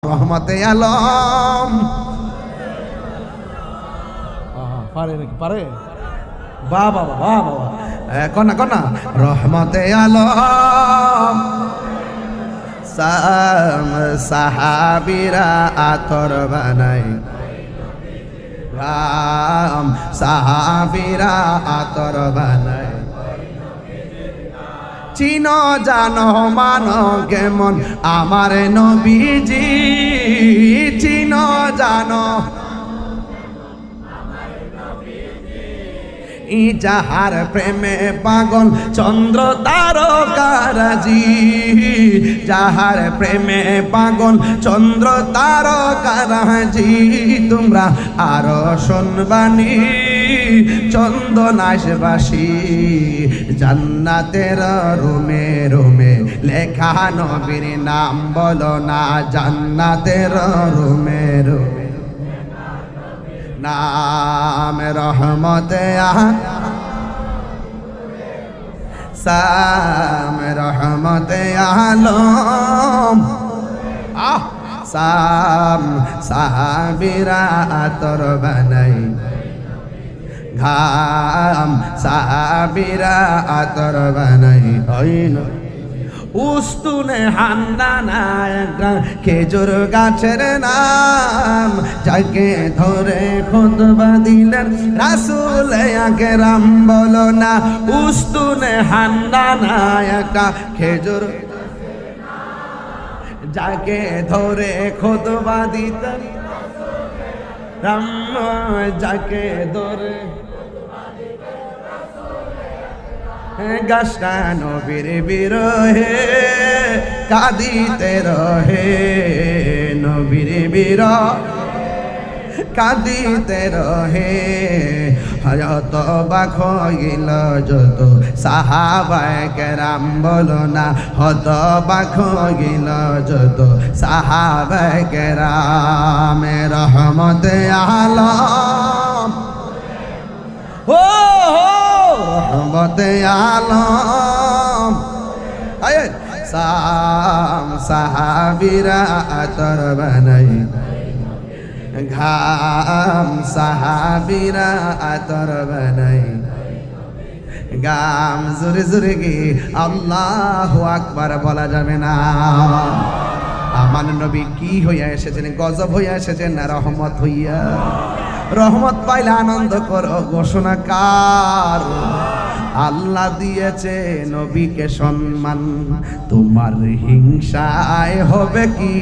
রহমতে আলম। পারে নাকি পারে? বা বাবা বা বাবা কন্যা কন্যা রহমতে আলম সাহাবিরা আতর বানাই রাম সাহাবিরা আতর বানাই চিনো জানো মানো কেমন আমার নবীজি চিনো জানো ই যাহার প্রেমে পাগল চন্দ্র তারকারাজি যাহার প্রেমে পাগল চন্দ্র তারকারাজি তোমরা আরো শুনবানি চন্দনাশবাসী জান্নাতের রুমে রুমে লেখা নবীর নাম বলো না জান্নাতের রুমে রুমে নাম রহমতে সাম রহমতে আলম সাম সাহাবিরা আতর বানাই ঘাম সাহাবিরা আতর বানাই হইল উস্তুনে হান্দানা একটা খেজুর গাছের নাম যাকে ধরে খুতবা দিলেন রাসূল আকরাম বলো না উস্তুনে হান্দানা একটা খেজুর যাকে ধরে খুতবা দিতেন রাম যাকে ধরে গাছটা নবীর বিরহে কাঁদিতে রহে নবীর বিরহ কাঁদিতে রহে হযরত বাক হইল যত সাহাবায়ে কেরাম বলো না হত বাক হইল যত সাহাবায়ে কেরাম রহমতে আলম ও রহমতে আলম সাম সাহাবিরা আতর বানাই ঘাম সাহাবিরা আতর বানাই গাম জোরে জোরে গিয়ে আল্লাহু আকবার বলা যাবে না। আমার নবী কি হইয়া এসেছেন? গজব হইয়া এসেছেন না রহমত হইয়া? রহমত পাইলে আনন্দ করো ঘোষণা কার? আল্লাহ দিয়েছে নবীকে সম্মান, তোমার হিংসায় হবে কি?